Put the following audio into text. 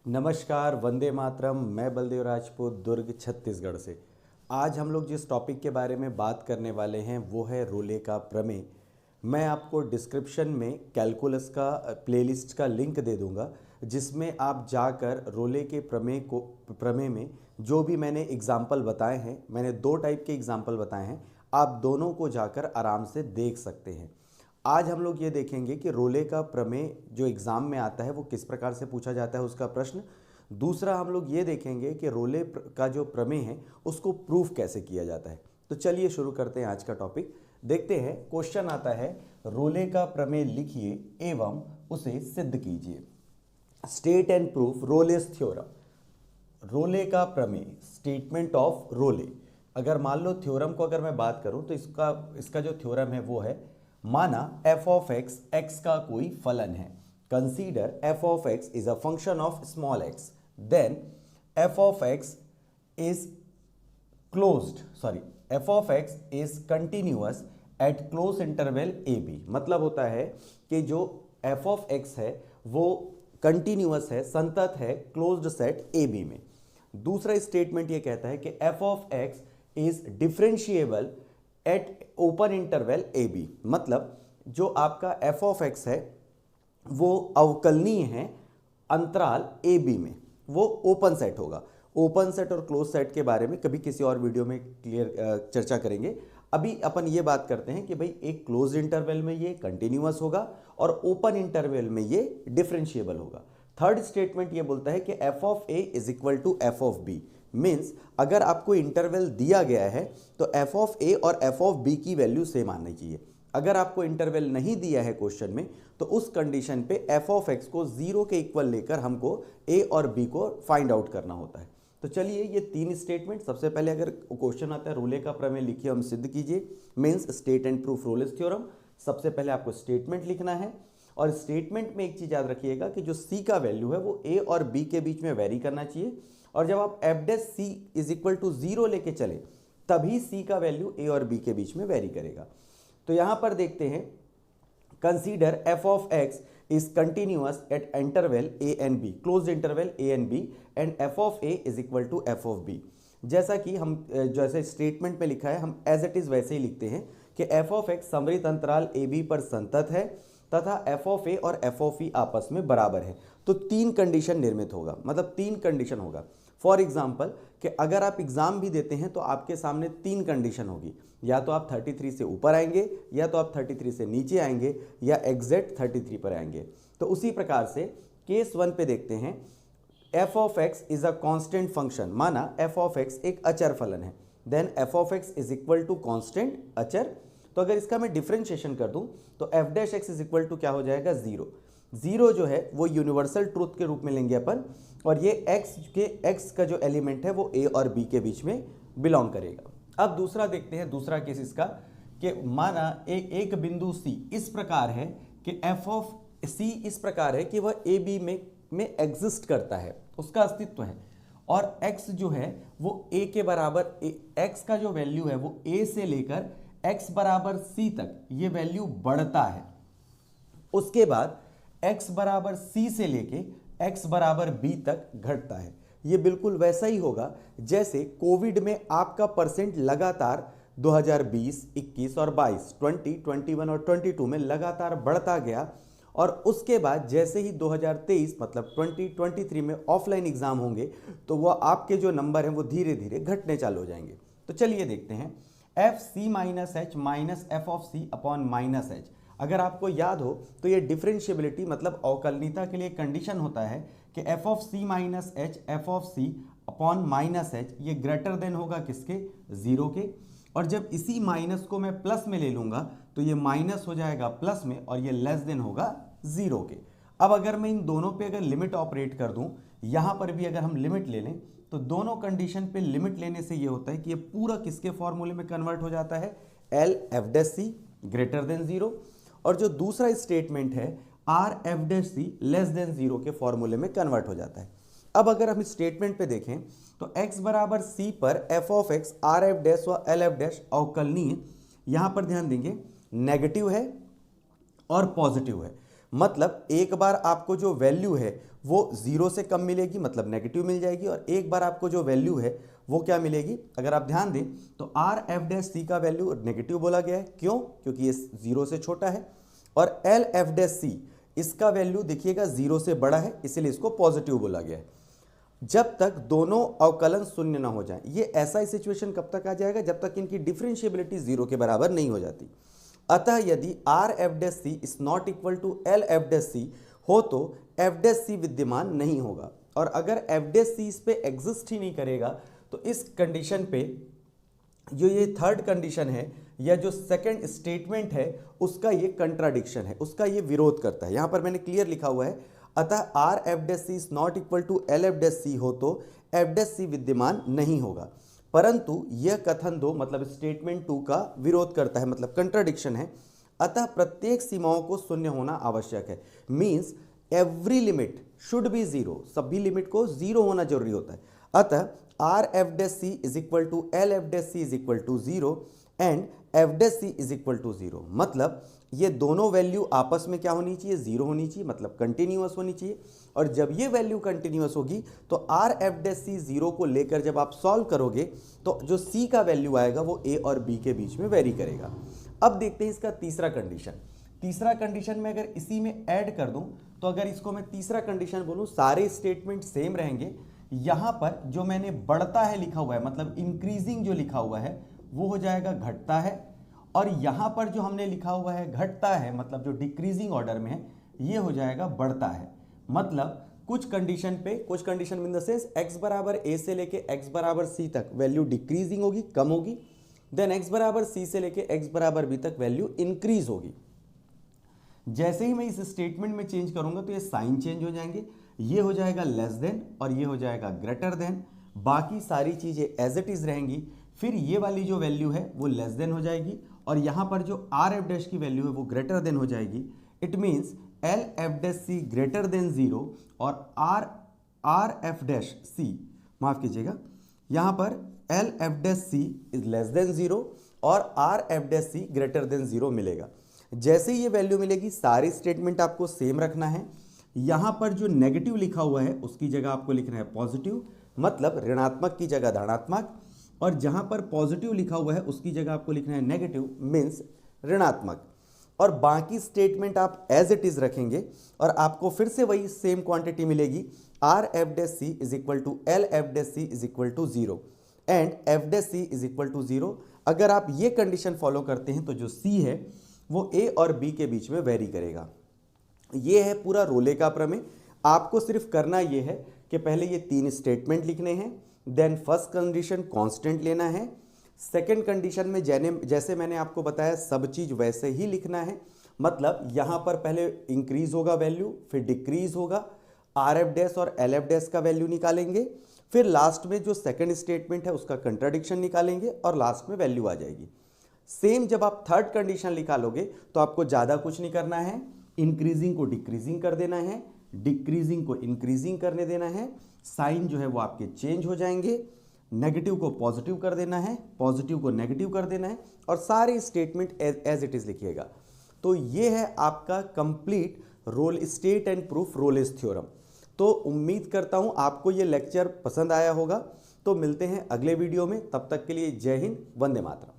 नमस्कार, वंदे मातरम। मैं बलदेव राजपूत, दुर्ग छत्तीसगढ़ से। आज हम लोग जिस टॉपिक के बारे में बात करने वाले हैं वो है रोले का प्रमेय। मैं आपको डिस्क्रिप्शन में कैलकुलस का प्लेलिस्ट का लिंक दे दूंगा, जिसमें आप जाकर रोले के प्रमेय में जो भी मैंने एग्जाम्पल बताए हैं, मैंने दो टाइप के एग्जाम्पल बताए हैं, आप दोनों को जाकर आराम से देख सकते हैं। आज हम लोग ये देखेंगे कि रोले का प्रमेय जो एग्ज़ाम में आता है वो किस प्रकार से पूछा जाता है उसका प्रश्न। दूसरा हम लोग ये देखेंगे कि का जो प्रमेय है उसको प्रूफ कैसे किया जाता है। तो चलिए शुरू करते हैं आज का टॉपिक। देखते हैं, क्वेश्चन आता है, रोले का प्रमेय लिखिए एवं उसे सिद्ध कीजिए। State and proof Rolle's theorem. Rolle का प्रमेय, स्टेटमेंट ऑफ रोले। अगर मान लो थ्योरम को अगर मैं बात करूं तो इसका जो थ्योरम है वो है, माना f ऑफ x x का कोई फलन है। Consider f of x is a function of small x, then f of x is f of x is continuous at close interval a b. मतलब होता है कि जो f ऑफ x है वो कंटिन्यूअस है, संतत है क्लोज्ड सेट ए बी में। दूसरा स्टेटमेंट ये कहता है कि f of x is differentiable at open interval a b. मतलब जो आपका f ऑफ x है वो अवकलनीय है अंतराल ए बी में, वो ओपन सेट होगा। ओपन सेट और क्लोज सेट के बारे में कभी किसी और वीडियो में क्लियर चर्चा करेंगे। अभी अपन ये बात करते हैं कि भाई एक क्लोज इंटरवल में ये कंटिन्यूअस होगा और ओपन इंटरवल में ये डिफरेंशिएबल होगा। थर्ड स्टेटमेंट ये बोलता है कि f of a is equal to f of b। Means अगर आपको इंटरवल दिया गया है तो f ऑफ a और f ऑफ b की वैल्यू सेम आनी चाहिए। अगर आपको इंटरवल नहीं दिया है क्वेश्चन में तो उस कंडीशन पे f ऑफ x को 0 के इक्वल लेकर हमको a और b को फाइंड आउट करना होता है। तो चलिए ये तीन स्टेटमेंट, सबसे पहले अगर क्वेश्चन आता है रोले का प्रमेय लिखिए हम सिद्ध कीजिए, means state and proof Rolle's theorem. सबसे पहले आपको स्टेटमेंट लिखना है और स्टेटमेंट में एक चीज याद रखिएगा कि जो c का वैल्यू है वो a और b के बीच में वेरी करना चाहिए। और जब आप f dash c is equal to 0 लेके चले तभी c का वैल्यू a और b के बीच में वेरी करेगा। तो यहां पर देखते हैं, consider f of x is continuous at interval a and b, closed interval a and b, and f of a is equal to f of b। जैसा कि हम जैसे स्टेटमेंट में लिखा है हम एज इट इज वैसे ही लिखते हैं कि f ऑफ x समृत अंतराल a b पर संतत है तथा f ऑफ a और f ऑफ e आपस में बराबर है। तो तीन कंडीशन निर्मित होगा, मतलब तीन कंडीशन होगा। फॉर एग्जाम्पल कि अगर आप एग्जाम भी देते हैं तो आपके सामने तीन कंडीशन होगी, या तो आप 33 से ऊपर आएंगे, या तो आप 33 से नीचे आएंगे, या एग्जैक्ट 33 पर आएंगे। तो उसी प्रकार से केस 1 पे देखते हैं, f of x is a constant function. माना f ऑफ x एक अचर फलन है, then f of x is equal to constant अचर। तो अगर इसका मैं डिफरेंशिएशन कर दूं तो f dash x is equal to क्या हो जाएगा, 0। 0 जो है वो यूनिवर्सल ट्रूथ के रूप में लेंगे अपन, और ये x का जो एलिमेंट है वो a और b के बीच में बिलोंग करेगा। अब दूसरा देखते हैं, दूसरा केस इसका कि माना एक बिंदु c इस प्रकार है कि f ऑफ c इस प्रकार है कि वह ए बी में एग्जिस्ट करता है, उसका अस्तित्व है, और x जो है वो a के बराबर, x का जो वैल्यू है वो a से लेकर x बराबर c तक ये वैल्यू बढ़ता है। उसके बाद x बराबर c से लेके x बराबर b तक घटता है। ये बिल्कुल वैसा ही होगा जैसे कोविड में आपका परसेंट लगातार 2020, 21 और 22, 20, 21 और 22 में लगातार बढ़ता गया, और उसके बाद जैसे ही 2023 मतलब 2023 में ऑफलाइन एग्जाम होंगे तो वह आपके जो नंबर हैं वो धीरे धीरे घटने चालू हो जाएंगे। तो चलिए देखते हैं, f c minus h minus f of c upon minus h. अगर आपको याद हो तो ये डिफरेंशिएबिलिटी मतलब अवकलनीयता के लिए कंडीशन होता है कि f of c minus h f of c upon minus h ये ग्रेटर देन होगा किसके, 0 के। और जब इसी माइनस को मैं प्लस में ले लूंगा तो ये माइनस हो जाएगा प्लस में और ये लेस देन होगा 0 के। अब अगर मैं इन दोनों पे अगर लिमिट ऑपरेट कर दूं, यहां पर भी अगर हम लिमिट ले लें तो दोनों कंडीशन पे लिमिट लेने से ये होता है कि ये पूरा किसके फॉर्मूले में कन्वर्ट हो जाता है, L F dash c greater than 0, और जो दूसरा स्टेटमेंट है आर एफ डैश सी लेस देन 0 के फॉर्मूले में कन्वर्ट हो जाता है। अब अगर हम स्टेटमेंट पे देखें तो x बराबर c पर f of x R F dash व एल एफ डैश अवकलनीय, यहां पर ध्यान देंगे नेगेटिव है और पॉजिटिव है। मतलब एक बार आपको जो वैल्यू है वो 0 से कम मिलेगी, मतलब नेगेटिव मिल जाएगी, और एक बार आपको जो वैल्यू है वो क्या मिलेगी। अगर आप ध्यान दें तो आर एफ डैश सी का वैल्यू नेगेटिव बोला गया है, क्यों? क्योंकि ये 0 से छोटा है। और एल एफ डैश सी इसका वैल्यू देखिएगा 0 से बड़ा है, इसलिए इसको पॉजिटिव बोला गया है। जब तक दोनों अवकलन शून्य ना हो जाए, ये ऐसा ही सिचुएशन कब तक आ जाएगा? जब तक इनकी डिफरेंशिएबिलिटी 0 के बराबर नहीं हो जाती। अतः यदि R F dash C is not equal to L F dash C हो तो एफ डैश सी विद्यमान नहीं होगा। और अगर एफ डैश सी इस पे एग्जिस्ट ही नहीं करेगा तो इस कंडीशन पे जो ये थर्ड कंडीशन है या जो सेकंड स्टेटमेंट है उसका ये कंट्राडिक्शन है, उसका ये विरोध करता है। यहां पर मैंने क्लियर लिखा हुआ है, अतः R F dash C is not equal to L F dash C हो तो एफ डैश सी विद्यमान नहीं होगा। परंतु यह कथन 2 मतलब स्टेटमेंट 2 का विरोध करता है, मतलब कंट्राडिक्शन है। अतः प्रत्येक सीमाओं को शून्य होना आवश्यक है। Means every limit should be 0, सभी लिमिट को 0 होना जरूरी होता है। अतः R F dash C is equal to L F dash C is equal to 0 and f dash C is equal to 0, मतलब ये दोनों वैल्यू आपस में क्या होनी चाहिए? 0 होनी चाहिए, मतलब कंटिन्यूअस होनी चाहिए। और जब ये वैल्यू कंटिन्यूअस होगी तो आर एफ डैश सी 0 को लेकर जब आप सॉल्व करोगे तो जो सी का वैल्यू आएगा वो ए और बी के बीच में वेरी करेगा। अब देखते हैं इसका तीसरा कंडीशन। तीसरा कंडीशन में अगर इसी में ऐड कर दूं तो अगर इसको मैं तीसरा कंडीशन बोलूं, सारे स्टेटमेंट सेम रहेंगे। यहां पर जो मैंने बढ़ता है लिखा हुआ है, मतलब इंक्रीजिंग जो लिखा हुआ है वो हो जाएगा घटता है, और यहां पर जो हमने लिखा हुआ है घटता है मतलब जो डिक्रीजिंग ऑर्डर में है ये हो जाएगा बढ़ता है। मतलब कुछ कंडीशन पे, कुछ condition in the sense x बराबर a से लेके x बराबर c तक वैल्यू डिक्रीजिंग होगी, कम होगी। देन x बराबर c से लेके x बराबर b तक वैल्यू इंक्रीज होगी। जैसे ही मैं इस स्टेटमेंट में चेंज करूंगा तो ये साइन चेंज हो जाएंगे, ये हो जाएगा लेस देन और ये हो जाएगा ग्रेटर देन, बाकी सारी चीजें एज इट इज रहेंगी। फिर ये वाली जो वैल्यू है वो लेस देन हो जाएगी और यहां पर जो आर एफ डैश की वैल्यू है वो ग्रेटर देन हो जाएगी। It means L F dash c greater than 0 और आर एफ डैश सी, माफ कीजिएगा, यहां पर L F dash C is less than 0 और R F dash c greater than 0 मिलेगा। जैसे ये वैल्यू मिलेगी सारी स्टेटमेंट आपको सेम रखना है। यहां पर जो नेगेटिव लिखा हुआ है उसकी जगह आपको लिखना है पॉजिटिव, मतलब ऋणात्मक की जगह धनात्मक, और जहां पर पॉजिटिव लिखा हुआ है उसकी जगह आपको लिखना है नेगेटिव, मीन्स ऋणात्मक। और बाकी स्टेटमेंट आप एज इट इज रखेंगे और आपको फिर से वही सेम क्वांटिटी मिलेगी, R F dash C is equal to L F dash C is equal to 0 and f dash C is equal to 0। अगर आप ये कंडीशन फॉलो करते हैं तो जो सी है वो ए और बी के बीच में वेरी करेगा। ये है पूरा रोले का प्रमेय। आपको सिर्फ करना ये है कि पहले ये 3 स्टेटमेंट लिखने हैं, देन फर्स्ट कंडीशन कांस्टेंट लेना है, सेकंड कंडीशन में जैसे मैंने आपको बताया सब चीज वैसे ही लिखना है। मतलब यहां पर पहले इंक्रीज होगा वैल्यू, फिर डिक्रीज होगा, आर एफ डैश और एल एफ डैश का वैल्यू निकालेंगे, फिर लास्ट में जो सेकंड स्टेटमेंट है उसका कंट्राडिक्शन निकालेंगे और लास्ट में वैल्यू आ जाएगी। सेम जब आप थर्ड कंडीशन निकालोगे तो आपको ज्यादा कुछ नहीं करना है, इंक्रीजिंग को डिक्रीजिंग कर देना है, डिक्रीजिंग को इंक्रीजिंग करने देना है, साइन जो है वो आपके चेंज हो जाएंगे, नेगेटिव को पॉजिटिव कर देना है, पॉजिटिव को नेगेटिव कर देना है और सारे स्टेटमेंट एज इट इज लिखिएगा। तो ये है आपका complete Rolle state and proof Rolle's theorem. तो उम्मीद करता हूं आपको ये लेक्चर पसंद आया होगा। तो मिलते हैं अगले वीडियो में, तब तक के लिए जय हिंद, वंदे मातरम।